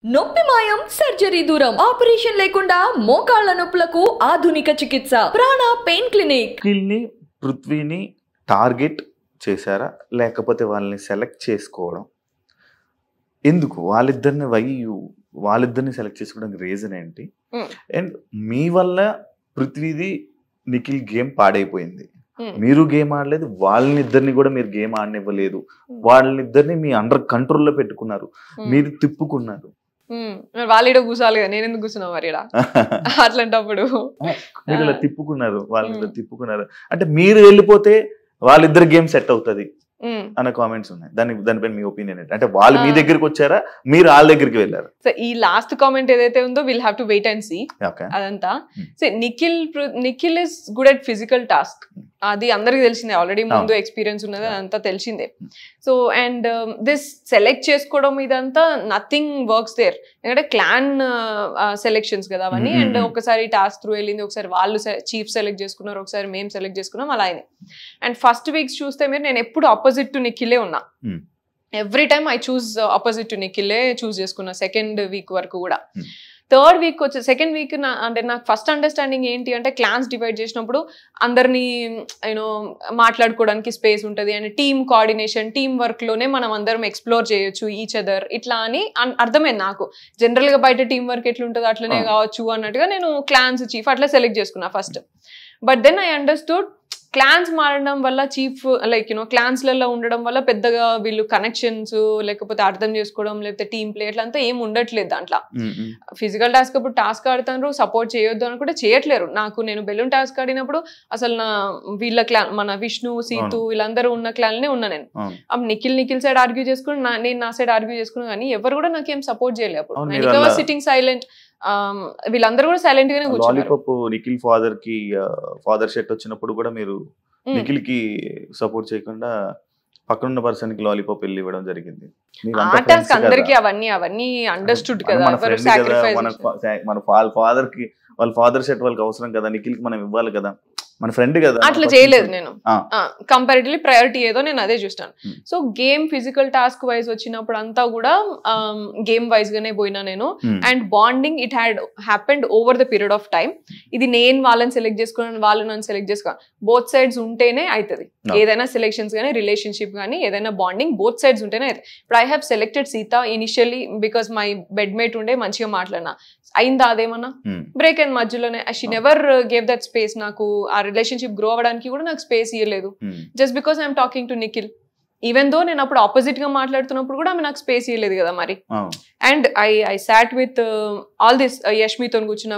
నొప్పి మాయం సర్జరీ దూరం ఆపరేషన్ లేకుండా మోకాళ్ళ నొప్పులకు ఆధునిక చికిత్స ప్రాణ పెయిన్ క్లినిక్. నిఖిల్ని పృథ్వీని టార్గెట్ చేశారా లేకపోతే వాళ్ళని సెలెక్ట్ చేసుకోవడం ఎందుకు వాళ్ళిద్దరిని సెలెక్ట్ చేసుకోవడానికి రీజన్ ఏంటి? అండ్ మీ వల్ల పృథ్వీది నిఖిల్ గేమ్ పాడైపోయింది, మీరు గేమ్ ఆడలేదు, వాళ్ళనిద్దరిని కూడా మీరు గేమ్ ఆడనివ్వలేదు, వాళ్ళనిద్దరిని మీ అండర్ కంట్రోల్లో పెట్టుకున్నారు, మీరు తిప్పుకున్నారు. వాళ్ళ కూర్చోవాలి కదా, నేను ఎందుకు కూర్చున్నా మరి అట్లాంటప్పుడు మీరు ఇలా తిప్పుకున్నారు, వాళ్ళని తిప్పుకున్నారు అంటే మీరు వెళ్ళిపోతే వాళ్ళిద్దరు గేమ్ సెట్ అవుతుంది అన్న కామెంట్స్ ఉన్నాయి. దానిపైన మీ ఒపీనియన్ ఏంటి? అంటే వాళ్ళు మీ దగ్గరికి వచ్చారా, మీరు వాళ్ళ దగ్గరికి వెళ్ళారు? సో ఈ లాస్ట్ కామెంట్ ఏదైతే ఉందో will have to wait and see అదంతా. So Nikhil is good at physical task, అది అందరికి తెలిసిందే, ఆల్రెడీ ముందు ఎక్స్పీరియన్స్ ఉన్నది, అదంతా తెలిసిందే. సో అండ్ దిస్ సెలెక్ట్ చేసుకోవడం ఇదంతా నథింగ్ వర్క్స్ దేర్, ఎందుకంటే క్లాన్ సెలెక్షన్స్ కదా అవన్నీ. అండ్ ఒకసారి టాస్క్ త్రూ వెళ్ళింది, ఒకసారి వాళ్ళు చీఫ్ సెలెక్ట్ చేసుకున్నారు, ఒకసారి మేము సెలెక్ట్ చేసుకున్నాం, అలా అయింది. అండ్ ఫస్ట్ వీక్స్ చూస్తే మీరు నేను ఎప్పుడు ఆపోజిట్ టు నిఖిలే ఉన్నా, every time I choose opposite to నిఖిలే చూస్ చేసుకున్నా సెకండ్ వీక్ వరకు కూడా. థర్డ్ వీక్ వచ్చి సెకండ్ వీక్ అంటే నాకు ఫస్ట్ అండర్స్టాండింగ్ ఏంటి అంటే, క్లాన్స్ డివైడ్ చేసినప్పుడు అందరినీ యూనో మాట్లాడుకోవడానికి స్పేస్ ఉంటుంది, and team coordination, team work లోనే మనం అందరం ఎక్స్ప్లోర్ చేయొచ్చు ఈచ్ అదర్, ఇట్లా అని అర్థమైంది నాకు. జనరల్ గా బయట టీమ్ వర్క్ ఎట్లుంటుందో అట్లనే కావచ్చు అన్నట్టుగా నేను క్లాన్స్ చీఫ్ అట్లా సెలెక్ట్ చేసుకున్నా first. But then I understood clans మారడం వల్ల చీఫ్ లైక్ యూనో క్లాన్స్లలో ఉండడం వల్ల పెద్దగా వీళ్ళు కనెక్షన్స్ లేకపోతే అర్థం చేసుకోవడం లేకపోతే టీమ్ ప్లే అట్లంతా ఏం ఉండట్లేదు దాంట్లో. ఫిజికల్ టాస్క్ అప్పుడు టాస్క్ ఆడుతారు, సపోర్ట్ చేయొద్దు అని కూడా చేయట్లేరు. నేను బెలూన్ టాస్క్ ఆడినప్పుడు అసలు వీళ్ళ క్లాన్ మన విష్ణు సీతు వీళ్ళందరూ ఉన్న క్లాన్లనే ఉన్నా నేను. అప్పుడు నిఖిల్ సైడ్ ఆర్గ్యూ చేసుకుని నేను నా సైడ్ ఆర్గ్యూ చేసుకున్నా, కానీ ఎవరు కూడా నాకేం సపోర్ట్ చేయలేదు అప్పుడు. సిట్టింగ్ సైలెంట్, వీళ్ళందరూ కూడా సైలెంట్ గానే కూర్చున్నారు. నిఖిల్ ఫాదర్ షెట్ వచ్చినప్పుడు కూడా మీరు నిఖిల్ కి సపోర్ట్ చేయకుండా పక్కనున్న పర్సన్ కి లాలీపాప్ వెళ్ళి ఇవ్వడం జరిగింది. అందరికి అవన్నీ అండర్స్టూడ్ కదా, మన ఫాదర్ కి వాళ్ళ ఫాదర్ షెట్ వాళ్ళకి అవసరం కదా, నిఖిల్ కి మనం ఇవ్వాలి కదా, మన ఫ్రెండ్ కదా. అట్లా చేయలేదు నేను, కంపారిటివ్లీ ప్రయారిటీ ఏదో నేను అదే చూస్తాను. So game physical task wise వచ్చినప్పుడు అంతా కూడా గేమ్ వైజ్ గానే పోయినా నేను. And bonding it had happened over the period of time. ఇది నేను వాళ్ళని సెలెక్ట్ చేసుకున్నాను, వాళ్ళు నన్ను సెలెక్ట్ చేసుకోవాలి, బోత్ సైడ్స్ ఉంటేనే అవుతుంది. ఏదైనా సెలెక్షన్స్ కానీ రిలేషన్షిప్ కానీ ఏదైనా బాండింగ్ బోత్ సైడ్స్ ఉంటేనే అవుతుంది. ఇప్పుడు I have selected Sita initially because my bedmate ఉండే, మంచిగా మాట్లాడినా, అయిందా అదేమన్నా బ్రేక్ అయింది మధ్యలోనే. She never gave that space. నాకు ఆ రిలేషన్షిప్ గ్రో అవ్వడానికి కూడా నాకు స్పేస్ ఇవ్వలేదు, just because I'm talking to Nikhil. Even though నేను అప్పుడు ఆపోజిట్ గా మాట్లాడుతున్నప్పుడు కూడా ఆమె నాకు స్పేస్ ఇవ్వలేదు కదా మరి. And I sat with all this, యష్మితో కూర్చున్న,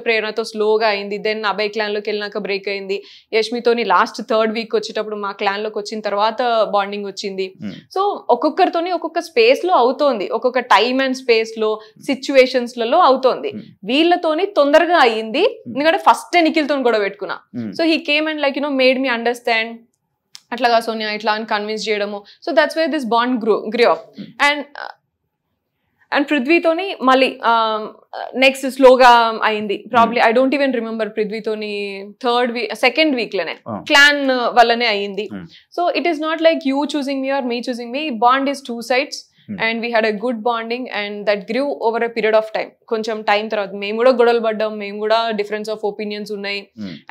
ప్రేరణతో స్లోగా అయింది. దెన్ అభయ్ క్లాన్ లోకి వెళ్ళినాక బ్రేక్ అయింది. యష్మితోని లాస్ట్ థర్డ్ వీక్ వచ్చేటప్పుడు మా క్లాన్ లోకి వచ్చిన తర్వాత బాండింగ్ వచ్చింది. సో ఒక్కొక్కరితోని ఒక్కొక్క స్పేస్ లో అవుతోంది, ఒక్కొక్క టైమ్ అండ్ స్పేస్ లో సిచ్యువేషన్స్ లలో అవుతోంది. వీళ్ళతోని తొందరగా అయ్యింది ఎందుకంటే ఫస్ట్ నిఖిల్తో కూడా పెట్టుకున్నా. So he came and like made me understand, అట్లాగా సోనియా ఇట్లా అని కన్విన్స్ చేయడము. So that's why this bond grow up. And పృథ్వీతోని మళ్ళీ నెక్స్ట్ స్లోగా అయింది. Probably I don't even remember పృథ్వీతోని సెకండ్ వీక్ లోనే క్లాన్ వల్లనే అయ్యింది. So it is not like you choosing me or me choosing me, bond is two sides. And we had a good bonding and that grew over a period of time. కొంచెం time తర్వాత మేము కూడా గొడవలు పడ్డాం, మేము కూడా difference of opinions ఉన్నాయి.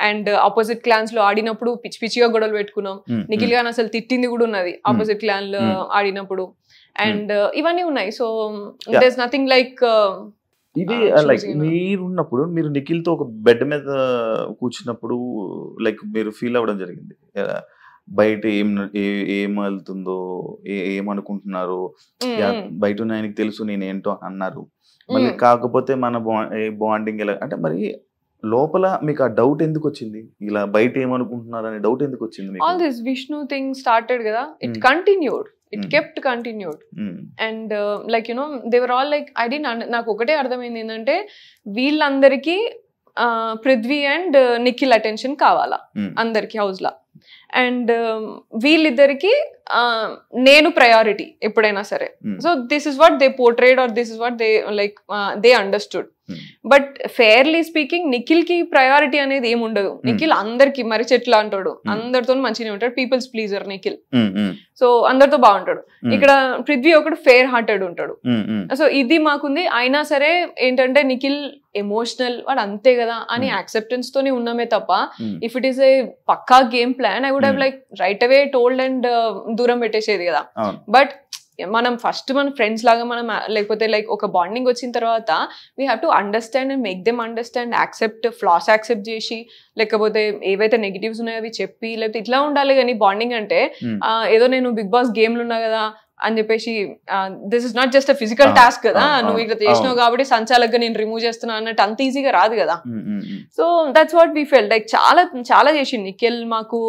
And opposite clans లో ఆడినప్పుడు పిచ్చిగా గొడవలు పెట్టుకున్నాం. నిఖిల్ గాని అసలు తిట్టింది కూడా ఉన్నది ఆపోజిట్ క్లాన్ లో ఆడినప్పుడు. అండ్ ఇవన్నీ ఉన్నాయి. So there is nothing like ఇది లైక్ మీరున్నప్పుడు మీరు నిఖిల్ తో ఒక బెడ్ మీద కూర్చున్నప్పుడు లైక్ మీరు ఫీల్ అవ్వడం జరిగింది, బయట ఏం వెళ్తుందో ఏమనుకుంటున్నారు, బయట ఆయనకి తెలుసు నేనేంటో అన్నారు. మళ్ళీ కాకపోతే మన బాండింగ్ ఎలా అంటే, మరి లోపల మీకు ఆ డౌట్ ఎందుకు వచ్చింది, ఇలా బయట ఏమనుకుంటున్నారు అనే డౌట్ ఎందుకు వచ్చింది? All this Vishnu thing started కదా, it continued, it kept continued. And like you know they were all like I didn't, నాకు ఒకటే అర్థమైంది ఏంటంటే వీళ్ళందరికీ పృథ్వీ అండ్ నిఖిల్ అటెన్షన్ కావాలా అందరికి హౌస్ లా. అండ్ వీళ్ళిద్దరికి నేను ప్రయారిటీ ఎప్పుడైనా సరే. So this is what they portrayed or this is what they like they understood. But fairly speaking Nikhil కి ప్రయారిటీ అనేది ఏమి ఉండదు. నిఖిల్ అందరికి మరి చెట్లు అంటాడు, అందరితో మంచిగా ఉంటాడు, పీపుల్స్ ప్లీజర్ నిఖిల్. సో అందరితో బాగుంటాడు. ఇక్కడ పృథ్వీ ఒకడు ఫెయిర్ హార్టెడ్ ఉంటాడు. సో ఇది మాకుంది. అయినా సరే ఏంటంటే నిఖిల్ ఎమోషనల్ వాడు అంతే కదా అని యాక్సెప్టెన్స్ తోనే ఉన్నామే తప్ప ఇఫ్ ఇట్ ఈస్ ఏ పక్కా game plan I would have like right away told and దూరం పెట్టేసేది కదా. బట్ మనం ఫస్ట్ మన ఫ్రెండ్స్ లాగా మనం లేకపోతే లైక్ ఒక బాండింగ్ వచ్చిన తర్వాత we have to understand and make them understand, accept, floss accept చేసి, లేకపోతే ఏవైతే నెగిటివ్స్ ఉన్నాయో అవి చెప్పి, లేకపోతే ఇట్లా ఉండాలి. కానీ బాండింగ్ అంటే ఏదో నేను బిగ్ బాస్ గేమ్లు ఉన్నా కదా అని చెప్పేసి this is not just a physical task కదా, నువ్వు ఇట్లా చేసినావు కాబట్టి సంచాలకుగా నేను రిమూవ్ చేస్తున్నా అన్నట్టు అంత ఈజీగా రాదు కదా. So that's what we felt. Like చాలా చాలా చేసిండు నిఖిల్. మాకు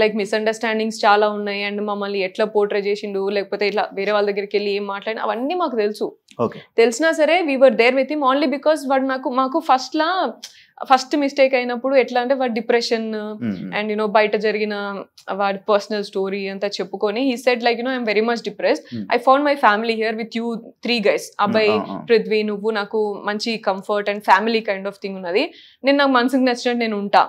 లైక్ మిస్అండర్స్టాండింగ్స్ చాలా ఉన్నాయి అండ్ మమ్మల్ని ఎట్లా పోర్ట్రే చేసిండు, లేకపోతే ఇట్లా వేరే వాళ్ళ దగ్గరికి వెళ్ళి ఏం మాట్లాడినా అవన్నీ మాకు తెలుసు. తెలిసినా సరే we were there with him only because వాడు మాకు ఫస్ట్ మిస్టేక్ అయినప్పుడు ఎట్లా అంటే వాడి డిప్రెషన్ అండ్ యునో బయట జరిగిన వాడి పర్సనల్ స్టోరీ అంతా చెప్పుకొని he said like I'm very much depressed, I found my family here with you 3 guys, అబ్బాయి, పృథ్వీ, నువ్వు, నాకు మంచి comfort and family kind of thing ఉన్నది. నేను నాకు మనసుకు నచ్చినట్టు నేను ఉంటా,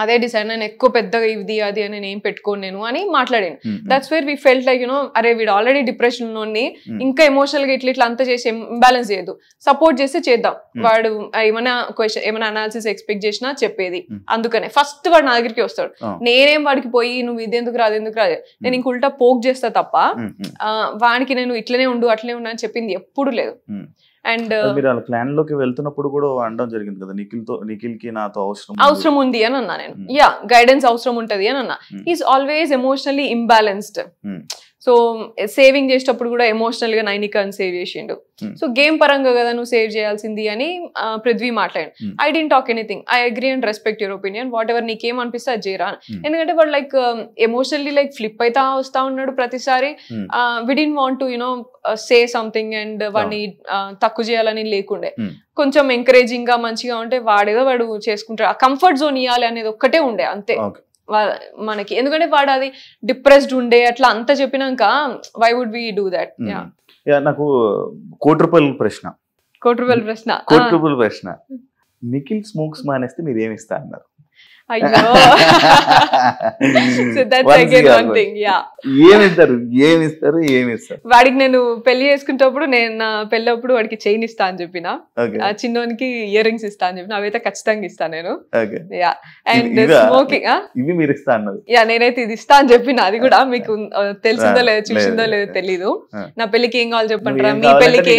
అదే డిసైడ్, నేను ఎక్కువ పెద్దగా ఇది అది అని నేను ఏం పెట్టుకోను నేను అని మాట్లాడాను. That's where we felt like అరే వీడు ఆల్రెడీ డిప్రెషన్ లోని ఇంకా ఎమోషనల్ గా ఇట్లా అంతా చేసి ఇంబ్యాలెన్స్ చేయదు, సపోర్ట్ చేస్తే చేద్దాం. వాడు ఏమైనా క్వశ్చన్ ఏమైనా అనాలిసిస్ ఎక్స్పెక్ట్ చేసినా చెప్పేది. అందుకనే ఫస్ట్ వాడు నా దగ్గరికి వస్తాడు. నేనేం వాడికి పోయి నువ్వు ఇది ఎందుకు రాదు ఎందుకు రాదు నేను ఇంక ఉల్టా పోక్ చేస్తా తప్ప వాడికి నేను ఇట్లనే ఉండు అట్లనే ఉండు అని చెప్పింది ఎప్పుడు లేదు. అండ్ మీరు అలా ప్లాన్ లోకి వెళ్తున్నప్పుడు కూడా అనడం జరిగింది కదా, నిఖిల్ కి నాతో అవసరం ఉంది అని అన్నా నేను. యా, గైడెన్స్ అవసరం ఉంటది అని అన్నా. Is always emotionally imbalanced. So saving చేసేటప్పుడు కూడా ఎమోషనల్ గా నైనికాని సేవ్ చేసిండు. సో గేమ్ పరంగా కదా నువ్వు సేవ్ చేయాల్సింది అని పృథ్వీ మాట్లాడాడు. I dent talk anything, I agree and respect your opinion, what ever నీకేం అనిపిస్తే అది చేయరా. ఎందుకంటే వాడు లైక్ ఎమోషనల్లీ లైక్ ఫ్లిప్ అయితే వస్తా ఉన్నాడు ప్రతిసారి. We didn't want to you know say something and వాడిని తక్కువ చేయాలని లేకుండే. కొంచెం ఎంకరేజింగ్ గా మంచిగా ఉంటే వాడేదో వాడు చేసుకుంటాడు. ఆ కంఫర్ట్ జోన్ ఇవ్వాలి అనేది ఒక్కటే ఉండే అంతే మనకి. ఎందుకంటే వాడు అది డిప్రెస్డ్ ఉండే అట్లా అంతా చెప్పినాక why would we do that. నాకు కోటి రూపాయల ప్రశ్న, నిఖిల్ స్మోక్స్ మానేస్తే మీరు ఏమి ఇస్తా అన్నారు? అయ్యో, so that's again one thing. Yeah, ఏమిస్తారు వాడికి నేను పెళ్లి చేసుకునేటప్పుడు నేను నా పెళ్ళప్పుడు వాడికి చైన్ ఇస్తా అని చెప్పిన, చిన్నోనికి ఇయర్ రింగ్స్ ఇస్తా అని చెప్పిన, అవైతే ఖచ్చితంగా ఇస్తా నేను. యా, అండ్ స్మోకింగ్ ఇవి మీరు ఇస్తా అన్నారు. యా, నేనైతే ఇది ఇస్తా అని చెప్పిన. అది కూడా మీకు తెలిసిందో లేదో చూసిందో లేదో తెలీదు. నా పెళ్లికి ఏం కావాలి చెప్పంటారా, మీ పెళ్లికి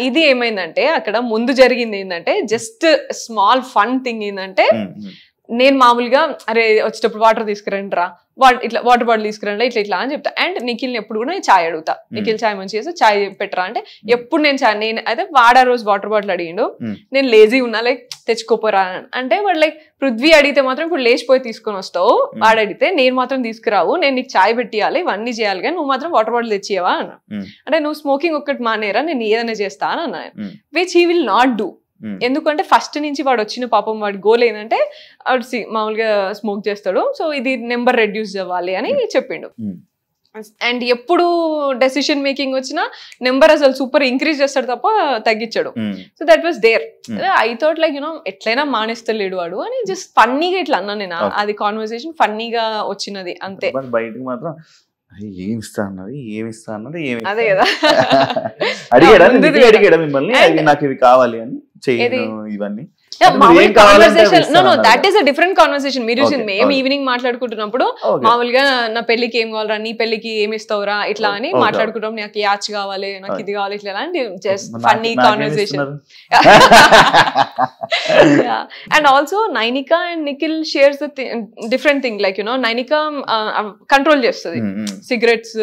ఇది ఏమైందంటే అక్కడ ముందు జరిగింది ఏంటంటే జస్ట్ స్మాల్ ఫన్ థింగ్ ఏంటంటే నేను మామూలుగా అరే వచ్చేటప్పుడు వాటర్ తీసుకురండి రా, ఇట్లా వాటర్ బాటిల్ తీసుకురండి ఇట్లా అని చెప్తా. అండ్ నిఖిల్ని ఎప్పుడు కూడా నేను ఛాయ్ అడుగుతా, నిఖిల్ ఛాయ్ మంచి చేస్తే ఛాయ్ పెట్టరా అంటే ఎప్పుడు నేను ఛాయ్ నేను అయితే వాడా రోజు వాటర్ బాటిల్ అడిగిండు, నేను లేజీ ఉన్నా లైక్ తెచ్చుకోపోరా అంటే వాడు లైక్ పృథ్వీ అడిగితే మాత్రం ఇప్పుడు లేచిపోయి తీసుకొని వస్తావు, వాడు అడిగితే నేను మాత్రం తీసుకురావు, నేను నీకు ఛాయ్ పెట్టియాలి ఇవన్నీ చేయాలి కానీ నువ్వు మాత్రం వాటర్ బాటిల్ తెచ్చియవా అన్న. అంటే నువ్వు స్మోకింగ్ ఒక్కటి మానేరా నేను ఏదైనా చేస్తా అని అన్నా, which he will not do. ఎందుకంటే ఫస్ట్ నుంచి వాడు వచ్చిన పాపం వాడి గోల్ ఏంటంటే వాడు మామూలుగా స్మోక్ చేస్తాడు, సో ఇది నెంబర్ రెడ్యూస్ అవ్వాలి అని చెప్పిండు. అండ్ ఎప్పుడు డెసిషన్ మేకింగ్ వచ్చినా నెంబర్ అసలు సూపర్ ఇంక్రీజ్ చేస్తాడు తప్ప తగ్గించాడు. So that was there. I thought like ఎట్లయినా మానేస్తలేడు వాడు అని జస్ట్ ఫన్నీగా ఇట్లా అన్నా నేను. అది కాన్వర్సేషన్ ఫన్నీగా వచ్చినది అంతే. బయటకు మాత్రం ఏమిస్తా అన్నది అదే కదా అడిగాడా మిమ్మల్ని నాకు ఇవి కావాలి అని ఇవన్నీ? That is a different conversation. మీరు మేము ఈవినింగ్ మాట్లాడుకుంటున్నప్పుడు మామూలుగా నా పెళ్లికి ఏం కావాలరా, నీ పెళ్లికి ఏమి ఇస్తావురా ఇట్లా అని మాట్లాడుకుంటాం. నాకు యాచ్ కావాలి, నాకు ఇది కావాలి ఇట్లా అని just funny conversation. And also Nainika and Nikhil shares different thing. Like Nainika control చేస్తుంది సిగరెట్స్,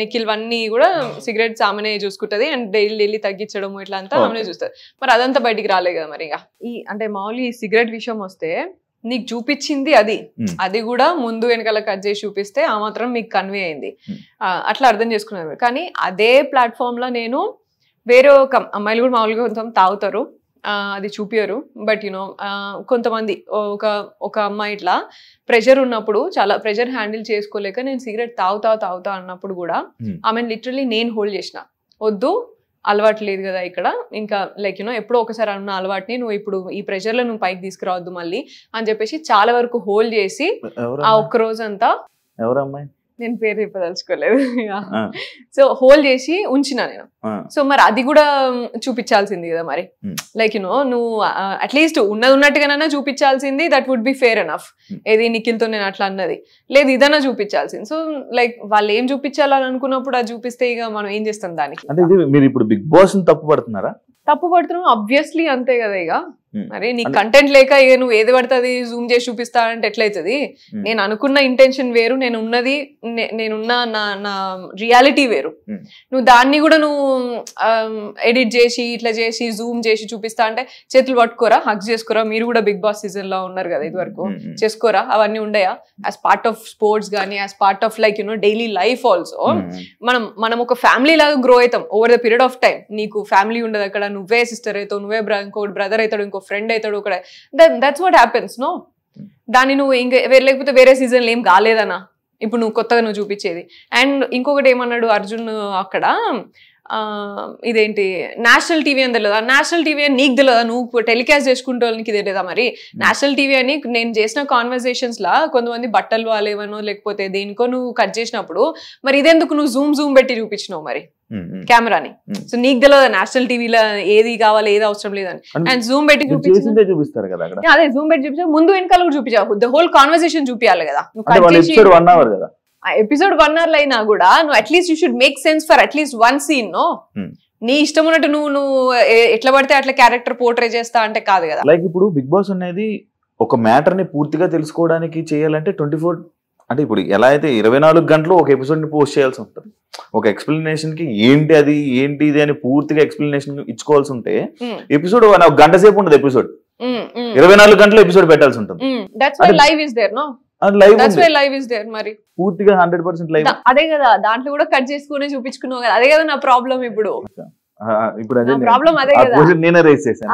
నిఖిల్ అన్ని కూడా సిగరెట్స్ ఆమెనే చూసుకుంటది అండ్ డైలీ తగ్గించడం ఇట్లా అంతా ఆమెనే చూస్తుంది. మరి అదంతా బయటికి రాలే కదా మరి. అంటే మామూలు ఈ సిగరెట్ విషయం వస్తే నీకు చూపించింది అది కూడా ముందు వెనకాల కట్ చేసి చూపిస్తే ఆ మాత్రం మీకు కన్వే అయింది, అట్లా అర్థం చేసుకున్నారు. కానీ అదే ప్లాట్ఫామ్ లో నేను వేరే ఒక అమ్మాయిలు కూడా మామూలుగా కొంచెం తాగుతారు, అది చూపియరు. బట్ కొంతమంది ఒక అమ్మాయి ఇట్లా ప్రెషర్ ఉన్నప్పుడు చాలా ప్రెషర్ హ్యాండిల్ చేసుకోలేక నేను సిగరెట్ తాగుతా అన్నప్పుడు కూడా ఆమెను లిటరల్లీ నేను హోల్డ్ చేసిన, వద్దు అలవాటు లేదు కదా ఇక్కడ, ఇంకా లైక్ ఎప్పుడో ఒకసారి అన్న అలవాటుని నువ్వు ఇప్పుడు ఈ ప్రెషర్ లో నువ్వు పైకి తీసుకురావద్దు మళ్ళీ అని చెప్పేసి చాలా వరకు హోల్డ్ చేసి ఆ ఒక్క రోజు అంతా, ఎవరమ్మాయి నేను పేరు చెప్పదలుచుకోలేదు, సో హోల్డ్ చేసి ఉంచిన నేను. సో మరి అది కూడా చూపించాల్సింది కదా మరి, లైక్ నువ్వు అట్లీస్ట్ ఉన్నది ఉన్నట్టుగానైనా చూపించాల్సింది, that would be fair enough. ఏది నిఖిల్తో నేను అట్లా అన్నది లేదు, ఇదన్నా చూపించాల్సింది. సో లైక్ వాళ్ళు ఏం చూపించాలని అనుకున్నప్పుడు అది చూపిస్తే ఇక మనం ఏం చేస్తాం దానికి. అంటే మీరు ఇప్పుడు బిగ్ బాస్ తప్పు పడుతున్నారా? తప్పు పడుతున్నావు ఆబ్వియస్లీ, అంతే కదా. ఇక మరి నీ కంటెంట్ లేక ఇక నువ్వు ఏది పడుతుంది జూమ్ చేసి చూపిస్తా అంటే ఎట్లయితుంది? నేను అనుకున్న ఇంటెన్షన్ వేరు, నేనున్న నా రియాలిటీ వేరు. నువ్వు దాన్ని కూడా నువ్వు ఎడిట్ చేసి ఇట్లా చేసి జూమ్ చేసి చూపిస్తా అంటే చేతులు పట్టుకోరా, హక్ చేసుకోరా? మీరు కూడా బిగ్ బాస్ సీజన్ లో ఉన్నారు కదా ఇది వరకు, చేసుకోరా? అవన్నీ ఉండయా? యాజ్ పార్ట్ ఆఫ్ స్పోర్ట్స్ కానీ as part of like daily life also మనం ఒక ఫ్యామిలీ లాగా గ్రో అవుతాం over the period of time. నీకు ఫ్యామిలీ ఉండదు అక్కడ, నువ్వే సిస్టర్ అవుతావు, నువ్వే ఇంకోటి బ్రదర్ అవుతాడు, ఇంకో ఫ్రెండ్ అవుతాడు ఒక. That's what happens no. దాన్ని నువ్వు ఇంకా లేకపోతే వేరే సీజన్లో ఏం కాలేదనా ఇప్పుడు నువ్వు కొత్తగా నువ్వు చూపించేది. అండ్ ఇంకొకటి ఏమన్నాడు అర్జున్ అక్కడ, ఇదేంటి నేషనల్ టీవీ అని తెలియదా? నేషనల్ టీవీ అని నీకు తెలియదా? నువ్వు టెలికాస్ట్ చేసుకుంటే వాళ్ళకి తెలియదా? మరి నేషనల్ టీవీ అని నేను చేసిన కాన్వర్సేషన్స్ లా కొంతమంది బట్టలు వాళ్ళేవనో లేకపోతే దేనికో నువ్వు కట్ చేసినప్పుడు మరి ఇదెందుకు నువ్వు జూమ్ పెట్టి చూపించినావు మరి కెమెరాని? సో నీకు తెలియదా నేషనల్ టీవీలో ఏది కావాలి ఏది అవసరం లేదని? అండ్ జూమ్ పెట్టి చూపిస్తారు కదా, అదే జూమ్ పెట్టి చూపించా, ముందు వెనకాల కూడా చూపించావు, ద హోల్ కాన్వర్సేషన్ చూపించాలి కదా. ఎపిసోడ్ 1 hour అయినా కూడా నువ్వు at least you should make sense for at least one scene. No నీ ఇష్టం ఉన్నట్టు నువ్వు ఎట్లా పడితే అట్లా క్యారెక్టర్ పోర్ట్రే చేస్తా అంటే కాదు కదా. లైక్ ఇప్పుడు బిగ్ బాస్ అనేది ఒక మ్యాటర్ ని పూర్తిగా తెలుసుకోవడానికి చేయాలంటే 24 అంటే ఇప్పుడు ఎలా అయితే 24 గంటలు ఒక ఎపిసోడ్ ని పోస్ట్ చేయాల్సి ఉంటుంది. ఒక ఎక్స్ప్లెనేషన్ కి ఏంటి అది ఏంటి ఇది అని పూర్తిగా ఎక్స్ప్లెనేషన్ ఇచ్చుకోవాల్సి ఉంటే ఎపిసోడ్ ఒక గంట సేపు ఉంటుంది, ఎపిసోడ్ 24 గంటలు ఎపిసోడ్ పెట్టాల్సి ఉంటుంది. పూర్తిగా 100% లైవ్. అదే కదా, దాంట్లో కూడా కట్ చేసుకుని చూపించుకున్నావు కదా, అదే కదా నా ప్రాబ్లం ఇప్పుడు. ప్రాబ్లం అదే కదా, నేనే రేస్ చేశాను.